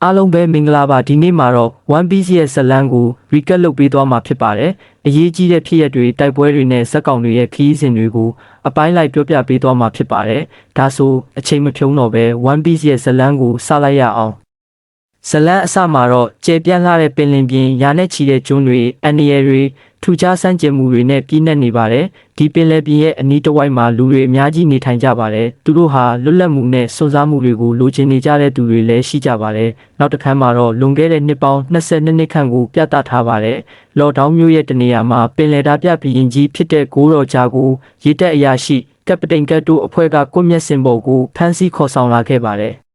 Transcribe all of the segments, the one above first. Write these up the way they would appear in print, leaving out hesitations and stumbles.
အားလုံးပဲမင်္ဂလာပါဒီနေ့မှာတော့ One Piece ရဲ့ဇာတ်လမ်းကို recap လုပ်ပေးသွားမှာဖြစ်ပါတယ်။အရေးကြီးတဲ့ဖြစ်ရပ်တွေတိုက်ပွဲတွေနဲ့ဇက်ကောင်တွေရဲ့ခရီးစဉ်တွေကိုအပိုင်းလိုက်ပြောပြပေးသွားမှာဖြစ်ပါတယ်။ဒါဆိုအချိန်မဖြုံးတော့ပဲ One Piece ရဲ့ဇာတ်လမ်းကိုစလိုက်ရအောင်။ဇာတ်လမ်းအစမှာတော့ကျေပြန့်လာတဲ့ပင်လင်ပြင်ရာနဲ့ချီတဲ့ကျွန်းတွေအန်နီယယ်တွေထူခြားဆန်းကျင်မှုတွေနဲ့ပြည့်နှက်နေပါတယ်။ဒီပင်လယ်ပြင်ရဲ့အနီးတစ်ဝိုက်မှာလူတွေအများကြီးနေထိုင်ကြပါတယ်။သူတို့ဟာလွတ်လပ်မှုနဲ့စွန့်စားမှုတွေကိုလိုချင်နေကြတဲ့သူတွေလည်းရှိကြပါတယ်။နောက်တစ်ခါမှာတော့လွန်ခဲ့တဲ့နှစ်ပေါင်း22နှစ်ခန့်ကိုပြသထားပါတယ်။လော်ဒေါင်းမျိုးရဲ့တနေရာမှာပင်လယ်ဓာပြဘီရင်ကြီးဖြစ်တဲ့ကိုရော်ဂျာကိုရေတပ်အရာရှိကပတိန်ကတ်တို့အဖွဲ့ကကွပ်မျက်စင်ပေါ်ကိုဖမ်းဆီးခေါ်ဆောင်လာခဲ့ပါတယ်။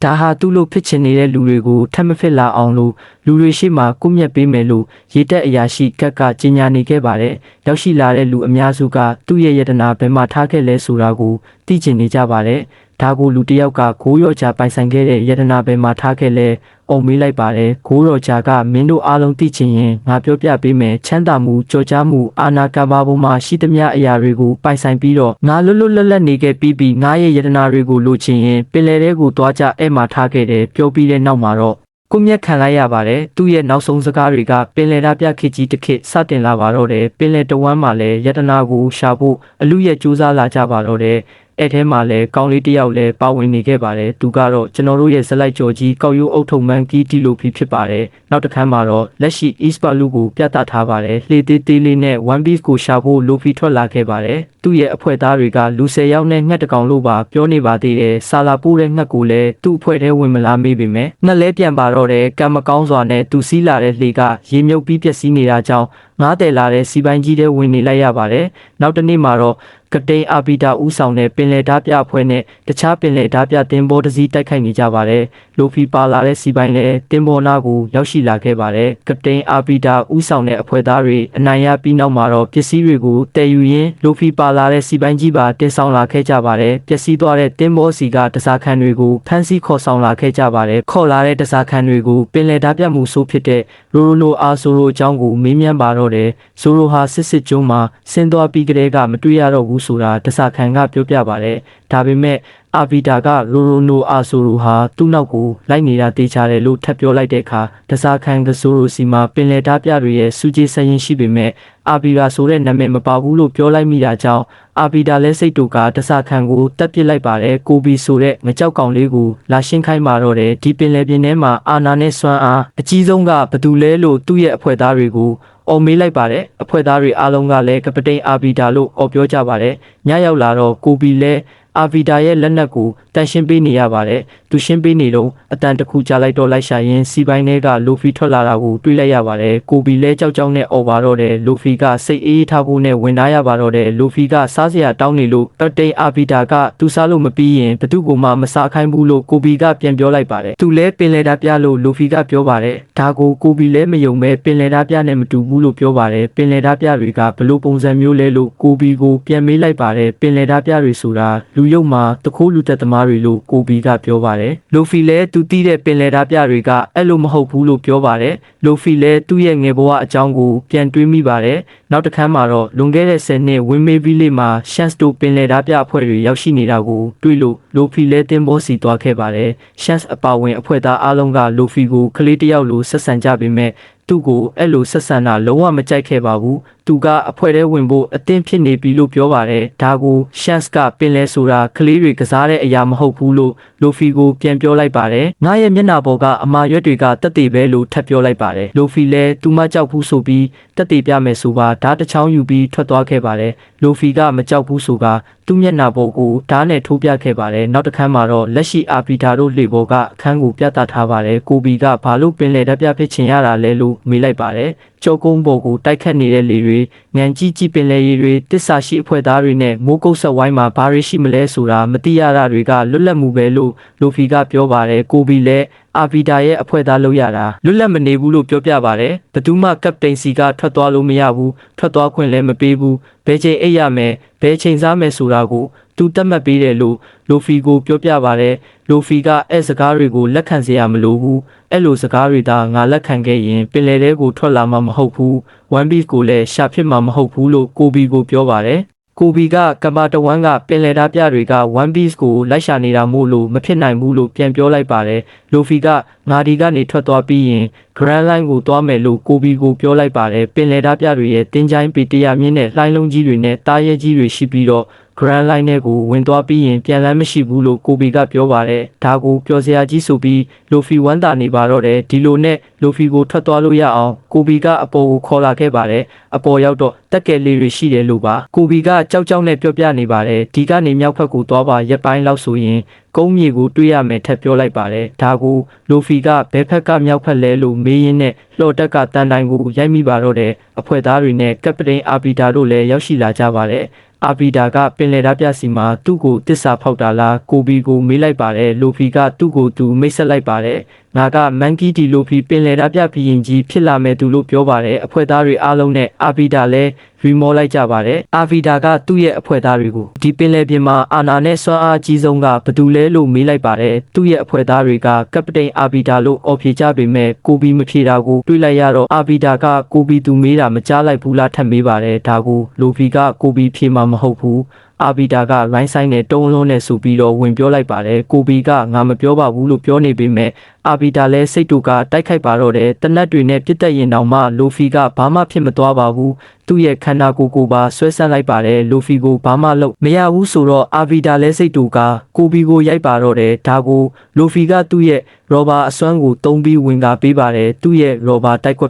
ဒါဟာသူ့လိုဖြစ်ချင်နေတဲ့လူတွေကိုထပ်မဖြစ်လာအောင်လို့လူတွေရှိမှကွပ်မျက်ပေးမယ်လို့ရေတပ်အရာရှိကတ်ကကြေညာနေခဲ့ပါတယ်။ရောက်ရှိလာတဲ့လူအများစုကသူ့ရဲ့ယတနာဘယ်မှာထားခဲ့လဲဆိုတာကိုသိချင်နေကြပါတယ်။ဒါကိုလူတစ်ယောက်ကဂိုးရော်ဂျာပိုင်ဆိုင်ခဲ့တဲ့ယတနာဘယ်မှာထားခဲ့လဲအုံမေးလိုက်ပါတယ်။ဂိုးရော်ဂျာကမင်းတို့အားလုံးသိချင်ရင်ငါပြောပြပေးမယ်ချမ်းသာမှုကြော်ကြားမှုအာနာကဘာပေါ်မှာရှိသမျှအရာတွေကိုပိုင်ဆိုင်ပြီးတော့ငါလွတ်လွတ်လပ်လပ်နေခဲ့ပြီးငါရဲ့ယတနာတွေကိုလိုချင်ရင်ပင်လယ်ထဲကိုသွားကြအဲ့မှာထားခဲ့တယ်ပြောပြီးတဲ့နောက်မှာတော့ကိုမြက်ခံလိုက်ရပါတယ်သူ့ရဲ့နောက်ဆုံးစကားတွေကပင်လယ်ဓာပြခေကြီးတစ်ခေတ်စတင်လာပါတော့တယ်ပင်လယ်တဝမ်းမှာလည်းယတနာကိုရှာဖို့အလူရဲ့ကြိုးစားလာကြပါတော့တယ်အဲ့ထဲမှာလည်းကောင်းလေးတစ်ယောက်လည်းပါဝင်နေခဲ့ပါတယ်သူကတော့ကျွန်တော်တို့ရဲ့ဇက်လိုက်ကြော်ကြီးကောက်ရိုးအုပ်ထုံမန်းကီတီလိုဖြစ်ပါတယ်နောက်တစ်ခါမှာတော့လက်ရှိ Eastport လူကိုပြသထားပါတယ်လှေသေးသေးလေးနဲ့ One Piece ကိုရှာဖို့လိုဖီထွက်လာခဲ့ပါတယ်သူ့ရဲ့အဖွဲ့သားတွေကလူ10ယောက်နဲ့ငှက်တကောင်လို့ပါပြောနေပါသေးတယ်ဆာလာပိုးတဲ့ငှက်ကိုလည်းသူ့အဖွဲ့ထဲဝင်မလာမေးပေမဲ့ငှက်လဲပြန်ပါတော့တယ်ကံမကောင်းစွာနဲ့သူစီးလာတဲ့လှေကရေမြုပ်ပြီးပျက်စီးနေတာကြောင့်ငားတယ်လာတဲ့စီပိုင်းကြီးတွေဝင်နေလိုက်ရပါတယ်နောက်တစ်နေ့မှာတော့ကတိန်အာဘီတာဦးဆောင်တဲ့ပင်လယ်ဓာပြအဖွဲ့နဲ့တခြားပင်လယ်ဓာပြတင်ဘောတစည်းတိုက်ခိုက်နေကြပါတယ်လိုဖီပါလာတဲ့စီပိုင်းလည်းတင်ဘောနာကိုရောက်ရှိလာခဲ့ပါတယ်ကတိန်အာဘီတာဦးဆောင်တဲ့အဖွဲ့သားတွေအနိုင်ရပြီးနောက်မှာတော့ပစ္စည်းတွေကိုတည်ယူရင်းလိုဖီပါလာတဲ့စီပိုင်းကြီးပါတင်ဆောင်လာခဲ့ကြပါတယ်ပျက်စီးသွားတဲ့တင်ဘောစီကတစားခန်းတွေကိုဖမ်းဆီးခေါ်ဆောင်လာခဲ့ကြပါတယ်ခေါ်လာတဲ့တစားခန်းတွေကိုပင်လယ်ဓာပြမှုဆိုးဖြစ်တဲ့ရိုနိုအာဆိုရိုအကြောင်းကိုမေးမြန်းပါတော့တယ်ဆိုရိုဟာစစ်ကျုံးမှာဆင်းသွားပြီးကတည်းကမတွေ့ရတော့ဘူးဆိုတာတစားခန်းကပြောပြပါတယ်ဒါပေမဲ့အာဗီတာကရိုနိုအာဆိုရိုဟာသူ့နောက်ကိုလိုက်နေတာတေချာတယ်လို့ထပ်ပြောလိုက်တဲ့အခါတစားခန်းကဆိုရိုစီမှာပင်လယ်ဓာပြတွေရဲ့စူးကြီးဆက်ရင်ရှိပေမဲ့အာဗီတာဆိုတဲ့နာမည်မပါဘူးလို့ပြောလိုက်မိတာကြောင့်အာဗီတာလည်းစိတ်တူကတစားခန်းကိုတက်ပစ်လိုက်ပါတယ်ကိုဘီဆိုတဲ့ငကြောက်ကောင်လေးကိုလာရှင်းခိုင်းပါတော့တယ်ဒီပင်လယ်ပြင်ထဲမှာအာနာနဲ့စွမ်းအားအကြီးဆုံးကဘသူလဲလို့သူ့ရဲ့အဖွဲ့သားတွေကိုအော်မေးလိုက်ပါတယ်အဖွဲ့သားတွေအားလုံးကလည်းကပတိန်အာဗီတာလို့အော်ပြောကြပါတယ်ညရောက်လာတော့ကိုဘီလည်းအာဗီတာရဲ့လက်နက်ကိုတန်ရှင်းပေးနေရပါတယ်သူရှင်းပေးနေတော့အတန်တခုကြားလိုက်တော့လိုက်ရှာရင်းစီပိုင်းတွေကလိုဖီထွက်လာတာကိုတွေးလိုက်ရပါတယ်ကိုဘီလဲကြောက်ကြောက်နဲ့အော်ပါတော့တယ်လိုဖီကစိတ်အေးထားဖို့နဲ့ဝင်သားရပါတော့တယ်လိုဖီကစားစရာတောင်းနေလို့တတိန်အာဗီတာကသူစားလို့မပြီးရင်ဘသူ့ကိုမှမစားခိုင်းဘူးလို့ကိုဘီကပြန်ပြောလိုက်ပါတယ်သူလဲပင်လယ်ဓာပြလို့လိုဖီကပြောပါတယ်ဒါကိုကိုဘီလဲမယုံမဲ့ပင်လယ်ဓာပြနဲ့မတူဘူးလို့ပြောပါတယ်ပင်လယ်ဓာပြတွေကဘလို့ပုံစံမျိုးလဲလို့ကိုဘီကိုပြန်မေးလိုက်ပါတယ်ပင်လယ်ဓာပြတွေဆိုတာလူရုပ်မှာတခိုးလူသက်သမားတွေလို့ကိုဘီကပြောပါတယ်လိုဖီလဲသူတီးတဲ့ပင်လယ်ဓာပြတွေကအဲ့လိုမဟုတ်ဘူးလို့ပြောပါတယ်လိုဖီလဲသူ့ရဲ့ငယ်ဘဝအကြောင်းကိုပြန်တွေးမိပါတယ်နောက်တစ်ခါမှာတော့လွန်ခဲ့တဲ့10နှစ်ဝင်းမေးဗီလေးမှာရှန့်စ်တိုပင်လယ်ဓာပြအဖွဲ့တွေရောက်ရှိနေတာကိုတွေးလို့လိုဖီလဲတင်ဘောစီသွားခဲ့ပါတယ်ရှန့်စ်အပါဝင်အဖွဲ့သားအားလုံးကလိုဖီကိုကလေးတစ်ယောက်လိုဆက်ဆံကြပေမဲ့သူ့ကိုအဲ့လိုဆက်ဆံတာလုံးဝမကြိုက်ခဲ့ပါဘူးသူကအဖွဲ့ထဲဝင်ဖို့အသင့်ဖြစ်နေပြီလို့ပြောပါတယ်ဒါကိုရှန့်စ်ကပင်လဲဆိုတာကလေးတွေကစားတဲ့အရာမဟုတ်ဘူးလို့လိုဖီကိုပြန်ပြောလိုက်ပါတယ်ငါရဲ့မျက်နှာပေါ်ကအမာရွက်တွေကတက်တည်ပဲလို့ထပ်ပြောလိုက်ပါတယ်လိုဖီလဲသူမကြောက်ဘူးဆိုပြီးတက်တည်ပြမယ်ဆိုပါဓာတ်တစ်ချောင်းယူပြီးထွက်သွားခဲ့ပါတယ်လိုဖီကမကြောက်ဘူးဆိုကသူ့မျက်နှာပေါ်ကိုဓာတ်နဲ့ထိုးပြခဲ့ပါတယ်နောက်တစ်ခါမှာတော့လက်ရှိအာဗီတာတို့လှေပေါ်ကအခန်းကိုပြသထားပါတယ်ကိုဘီကဘာလို့ပင်လယ်ဓာတ်ပြဖြစ်ချင်ရတာလဲလို့မေးလိုက်ပါတယ်ကြောကုန်းပေါ်ကိုတိုက်ခတ်နေတဲ့လေတွေငန်ကြီးကြီးပင်လယ်ရေတွေတစ္ဆာရှိအဖွဲ့သားတွေနဲ့မိုးကုတ်ဆက်ဝိုင်းမှာဘာတွေရှိမလဲဆိုတာမသိရတာတွေကလွတ်လပ်မှုပဲလို့လိုဖီကပြောပါတယ်ကိုဘီလည်းအာဗီတာရဲ့အဖွဲ့သားလုပ်ရတာလွတ်လပ်မနေဘူးလို့ပြောပြပါတယ်ဘသူမှကပတိန်စီကထွက်သွားလို့မရဘူးထွက်သွားခွင့်လည်းမပေးဘူးဘယ်ချိန်အိပ်ရမယ်ဘယ်ချိန်စားမယ်ဆိုတာကိုသူတတ်မှတ်ပေးတယ်လို့လိုဖီကိုပြောပြပါတယ်လိုဖီကအဲ့စကားတွေကိုလက်ခံစရာမလိုဘူးအဲ့လိုစကားတွေသာငါလက်ခံခဲ့ရင်ပင်လယ်ထဲကိုထွက်လာမှာမဟုတ်ဘူး One Piece ကိုလည်းရှာဖြစ်မှာမဟုတ်ဘူးလို့ကိုဘီကိုပြောပါတယ် ကိုဘီကကမ္ဘာတဝန်းကပင်လယ်သားပြတွေက One Piece ကိုလိုက်ရှာနေတာမို့လို့မဖြစ်နိုင်ဘူးလို့ပြန်ပြောလိုက်ပါတယ်လူဖီကငါဒီကနေထွက်သွားပြီးရင် Grand Line ကိုသွားမယ်လို့ကိုဘီကိုပြောလိုက်ပါတယ်ပင်လယ်သားပြတွေရဲ့တင်းချိုင်းပေ100မြင့်နဲ့လှိုင်းလုံးကြီးတွေနဲ့တားရဲကြီးတွေရှိပြီးတော့Grand Line နဲ့ကိုဝင်သွားပြီးရင်ပြန်လန်းမရှိဘူးလို့ကိုဘီကပြောပါတယ်ဒါကိုပြောစရာကြီးဆိုပြီးလိုဖီဝမ်းသာနေပါတော့တယ်ဒီလိုနဲ့လိုဖီကိုထွက်သွားလို့ရအောင်ကိုဘီကအပေါ်ကိုခေါ်လာခဲ့ပါတယ်အပေါ်ရောက်တော့တက်ကယ်လေးတွေရှိတယ်လို့ပါကိုဘီကကြောက်ကြောက်နဲ့ပြောပြနေပါတယ်ဒီကနေမြောက်ဘက်ကိုသွားပါရက်ပိုင်းလောက်ဆိုရင်ကုန်းမြေကိုတွေးရမယ်ထပ်ပြောလိုက်ပါတယ်ဒါကိုလိုဖီကဘဲဖက်ကမြောက်ဖက်လဲလို့မေးရင်းနဲ့လှော်တက်ကတန်တိုင်ကိုရိုက်မိပါတော့တယ်အဖွဲ့သားတွေနဲ့ကပတိန်အာပီတာတို့လည်းရောက်ရှိလာကြပါတယ်အာပီတာကပင်လယ်သားပြစီမှာသူ့ကိုတစ္ဆာဖောက်တာလားကိုဘီကိုမေးလိုက်ပါတယ်လိုဖီကသူ့ကိုသူမိတ်ဆက်လိုက်ပါတယ်ငါကမန်ကီဒီလိုဖီပင်လယ်သားပြဘီရင်ကြီးဖြစ်လာမယ်သူလို့ပြောပါတယ်အဖွဲ့သားတွေအားလုံးနဲ့အာပီတာလည်းရီမောလိုက်ကြပါတယ်အာဗီတာကသူ့ရဲ့အဖွဲ့သားတွေကိုဒီပင်လယ်ပြင်မှာအာနာနဲ့စွမ်းအားကြီးဆုံးကဘသူလဲလို့မေးလိုက်ပါတယ်သူ့ရဲ့အဖွဲ့သားတွေကကပတိန်အာဗီတာလို့အော်ဖြေကြပေမဲ့ကိုဘီမဖြေတာကိုတွေးလိုက်ရတော့အာဗီတာကကိုဘီသူမေးတာမကြားလိုက်ဘူးလားထပ်မေးပါတယ်ဒါကိုလိုဖီကကိုဘီဖြေမှာမဟုတ်ဘူးအာဗီတာကရိုင်းဆိုင်နဲ့တုံးလုံးနဲ့ဆိုပြီးတော့ဝင်ပြောလိုက်ပါတယ်ကိုဘီကငါမပြောပါဘူးလို့ပြောနေပေမဲ့အာဗီတာလည်းစိတ်တူကတိုက်ခိုက်ပါတော့တယ်တနက်တွေနဲ့ပြစ်တက်ရင်တောင်မှလိုဖီကဘာမှဖြစ်မသွားပါဘူးသူ့ရဲ့ခန္ဓာကိုယ်ကိုပါဆွဲဆန့်လိုက်ပါတယ်လိုဖီကိုဘာမှလုပ်မရဘူးဆိုတော့အာဗီတာလည်းစိတ်တူကကိုဘီကိုရိုက်ပါတော့တယ်ဒါကိုလိုဖီကသူ့ရဲ့ရောဘာအစွမ်းကိုတုံးပြီးဝင်ကားပေးပါတယ်သူ့ရဲ့ရောဘာတိုက်ခွက်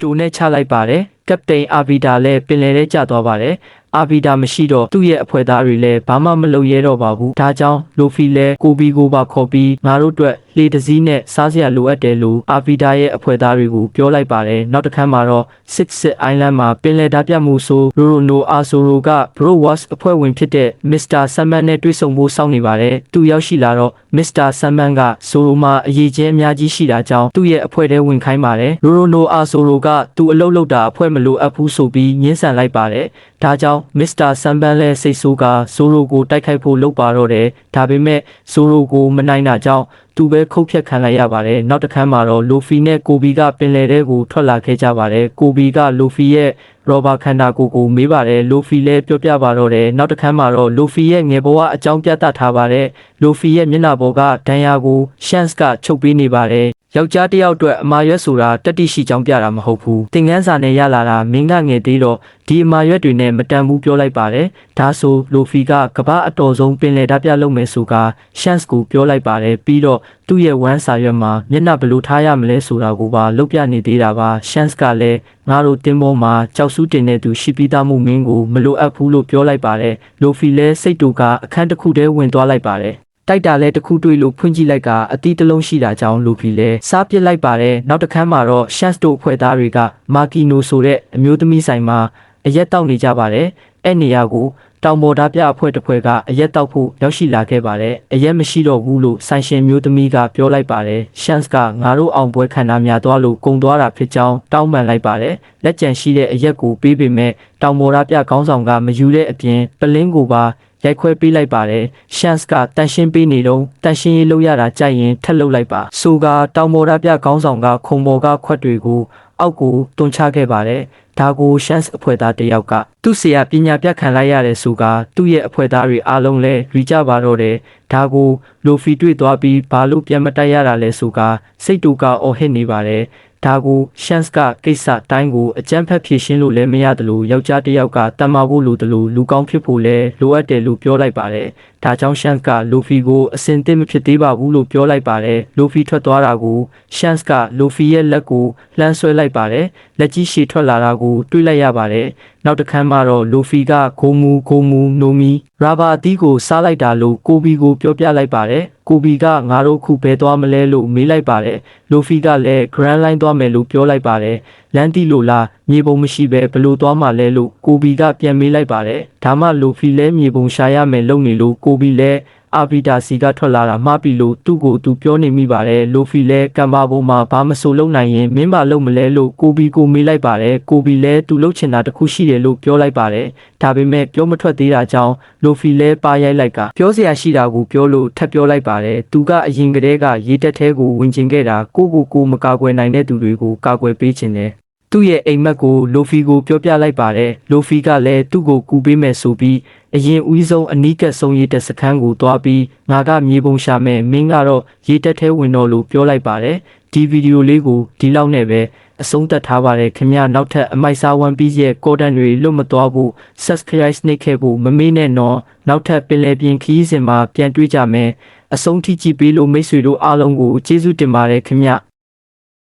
တူနဲ့ချလိုက်ပါတယ်ကပတိန်အာဗီတာလည်းပင်လယ်ထဲကျသွားပါတယ်အာဗီတာမရှိတော့သူ့ရဲ့အဖွဲ့သားတွေလည်းဘာမှမလုပ်ရဲတော့ပါဘူးဒါကြောင့်လိုဖီလည်းကိုဘီကိုပါခေါ်ပြီးငါတို့အတွက်လေတစည်းနဲ့စားစရာလိုအပ်တယ်လို့အာဗီတာရဲ့အဖွဲ့သားတွေကိုပြောလိုက်ပါတယ်နောက်တစ်ခါမှာတော့စစ်အိုင်လန်မှာပင်လယ်သားပြမှုဆိုရိုရိုနိုအာဆိုရိုကဘရိုဝတ်အဖွဲ့ဝင်ဖြစ်တဲ့မစ္စတာဆမ်မန်နဲ့တွေ့ဆုံဖို့စောင့်နေပါတယ်သူရောက်ရှိလာတော့မစ္စတာဆမ်မန်ကဆိုရိုမှာအရေးချင်းအများကြီးရှိတာကြောင့်သူ့ရဲ့အဖွဲ့ထဲဝင်ခိုင်းပါတယ်ရိုရိုနိုအာဆိုရိုကသူအလုပ်လုပ်တာအဖွဲ့မလိုအပ်ဘူးဆိုပြီးညှင်းဆန်လိုက်ပါတယ်ဒါကြောင့်မစ္စတာဆမ်ဘန်လည်းစိတ်ဆိုးကဆိုရိုကိုတိုက်ခိုက်ဖို့လုပ်ပါတော့တယ်ဒါပေမဲ့ဆိုရိုကိုမနိုင်တာကြောင့်သူပဲခုတ်ဖြတ်ခံလိုက်ရပါတယ်နောက်တစ်ခါမှာတော့လိုဖီနဲ့ကိုဘီကပင်လယ်ထဲကိုထွက်လာခဲ့ကြပါတယ်ကိုဘီကလိုဖီရဲ့ရောဘာခန္ဓာကိုယ်ကိုမေးပါတယ်လိုဖီလည်းပြောပြပါတော့တယ်နောက်တစ်ခါမှာတော့လိုဖီရဲ့ငယ်ဘဝအကြောင်းပြသထားပါတယ်လိုဖီရဲ့မျက်နှာပေါ်ကဒဏ်ရာကိုရှန့်စ်ကချုပ်ပေးနေပါတယ်ယောက်ျားတစ်ယောက်အတွက်အမာရွက်ဆိုတာတတိရှိကြောင်းပြတာမဟုတ်ဘူးသင်ခန်းစာနဲ့ရလာတာမင်းကငယ်သေးတော့ဒီအမာရွက်တွေနဲ့မတန်ဘူးပြောလိုက်ပါတယ်ဒါဆိုလိုဖီကကမ္ဘာအတော်ဆုံးပင်လယ်ဓာတ်ပြလုပ်မယ်ဆိုကရှန့်စ်ကိုပြောလိုက်ပါတယ်ပြီးတော့သူ့ရဲ့ဝမ်းစာရွက်မှာမျက်နှာဘယ်လိုထားရမလဲဆိုတာကိုပါလုပ်ပြနေသေးတာပါရှန့်စ်ကလည်းငါတို့တင်းပေါ်မှာကြောက်စူးတင်တဲ့သူရှိပြီးသားမှုမင်းကိုမလိုအပ်ဘူးလို့ပြောလိုက်ပါတယ်လိုဖီလည်းစိတ်တူကအခန်းတစ်ခုထဲဝင်သွားလိုက်ပါတယ်တိုက်တာလဲတစ်ခုတွေ့လို့ဖွင့်ကြည့်လိုက်ကအတီးတစ်လုံးရှိတာကြောင့်လိုဖီလဲစားပစ်လိုက်ပါတယ်နောက်တစ်ခါမှာတော့ရှန့်စ်တို့ဖွဲ့သားတွေကမာကီနိုဆိုတဲ့အမျိုးသမီးဆိုင်မှာအရက်တောက်နေကြပါတယ်အဲ့နေရာကိုတောင်ပေါ်သားပြအဖွဲ့တစ်ဖွဲ့ကအရက်တောက်ဖို့ရောက်ရှိလာခဲ့ပါတယ်အရက်မရှိတော့ဘူးလို့ဆိုင်ရှင်မျိုးသမီးကပြောလိုက်ပါတယ်ရှန့်စ်ကငါတို့အောင်ပွဲခံတာများသွားလို့ကုံသွားတာဖြစ်ကြောင်းတောင်းပန်လိုက်ပါတယ်လက်ကျန်ရှိတဲ့အရက်ကိုပေးပေမဲ့တောင်ပေါ်သားပြခေါင်းဆောင်ကမယူတဲ့အပြင်ပလင်းကိုပါရိုက်ခွဲပေးလိုက်ပါတယ်ရှန့်စ်ကတန်ရှင်းပေးနေတော့တန်ရှင်းရေးလုပ်ရတာကြိုက်ရင်ထက်လုပ်လိုက်ပါဆိုကတောင်ပေါ်သားပြခေါင်းဆောင်ကခုံပေါ်ကခွက်တွေကိုအောက်ကိုတွန်းချခဲ့ပါတယ်ဒါကိုရှန့်စ်အဖွဲ့သားတယောက်ကသူ့ဆရာပညာပြခံလိုက်ရတယ်ဆိုကသူ့ရဲ့အဖွဲ့သားတွေအားလုံးလည်းရီကြပါတော့တယ်ဒါကိုလိုဖီတွေ့သွားပြီးဘာလို့ပြန်မတိုက်ရတာလဲဆိုကစိတ်တူကအော်ဟစ်နေပါတယ်ဒါကိုရှန့်စ်ကကိစ္စတိုင်းကိုအကြမ်းဖက်ဖြေရှင်းလို့လည်းမရတယ်လို့ယောက်ျားတစ်ယောက်ကတတ်မှဖို့လိုတယ်လို့လူကောင်းဖြစ်ဖို့လည်းလိုအပ်တယ်လို့ပြောလိုက်ပါတယ်ဒါကြောင့်ရှန့်စ်ကလိုဖီကိုအစင်သင့်မဖြစ်သေးပါဘူးလို့ပြောလိုက်ပါတယ်လိုဖီထွက်သွားတာကိုရှန့်စ်ကလိုဖီရဲ့လက်ကိုလှမ်းဆွဲလိုက်ပါတယ်လက်ကြီးရှည်ထွက်လာတာကိုတွေးလိုက်ရပါတယ်နောက်တစ်ခါမှတော့လိုဖီကဂိုမူနိုမီရာဘာအသီးကိုစားလိုက်တာလို့ကိုဘီကိုပြောပြလိုက်ပါတယ်ကိုဘီကငါတို့ခုဘဲသွားမလဲလို့မေးလိုက်ပါတယ်လိုဖီကလည်း Grand Line သွားမယ်လို့ပြောလိုက်ပါတယ်လမ်းတီလို့လားမြေပုံမရှိပဲဘလို့သွားမှလဲလို့ကိုဘီကပြန်မေးလိုက်ပါတယ်ဒါမှလိုဖီလဲမြေပုံရှာရမယ်လုပ်နေလို့ကိုဘီလဲ အာဗီတာစီကထွက်လာတာမှားပြီလို့သူ့ကိုသူပြောနေမိပါတယ်လိုဖီလဲကံပါပေါ်မှာဘာမဆိုလုပ်နိုင်ရင်မင်းပါလုပ်မလဲလို့ကိုဘီကိုမေးလိုက်ပါတယ်ကိုဘီလဲသူလုပ်ချင်တာတခုရှိတယ်လို့ပြောလိုက်ပါတယ်ဒါပေမဲ့ပြောမထွက်သေးတာကြောင့်လိုဖီလဲပါရိုက်လိုက်ကပြောစရာရှိတာကိုပြောလို့ထပ်ပြောလိုက်ပါတယ်သူကအရင်ကတည်းကရေတက်သေးကိုဝင်ကျင်ခဲ့တာကိုမကာကွယ်နိုင်တဲ့သူတွေကိုကာကွယ်ပေးခြင်းတယ်သူ့ရဲ့အိမ်မက်ကိုလိုဖီကိုပြောပြလိုက်ပါတယ်လိုဖီကလည်းသူ့ကိုကူပေးမယ်ဆိုပြီးအရင်ဦးဆုံးအနီးကပ်ဆုံးရေးတက်စခန်းကိုသွားပြီးငါကမြေပုံရှာမယ်မင်းကတော့ရေတက်သေးဝင်တော့လို့ပြောလိုက်ပါတယ်ဒီဗီဒီယိုလေးကိုဒီလောက်နဲ့ပဲအဆုံးသတ်ထားပါတယ်ခင်ဗျနောက်ထပ်အမိုက်စား One Piece ရဲ့ကော်တန်တွေလွတ်မသွားဖို့ Subscribe နှိပ်ခဲ့ဖို့မမေ့နဲ့နော်နောက်ထပ်ပင်လယ်ပြင်ခရီးစဉ်မှာပြန်တွေ့ကြမယ်အဆုံးထိကြည့်ပေးလို့မိတ်ဆွေတို့အားလုံးကိုကျေးဇူးတင်ပါတယ်ခင်ဗျ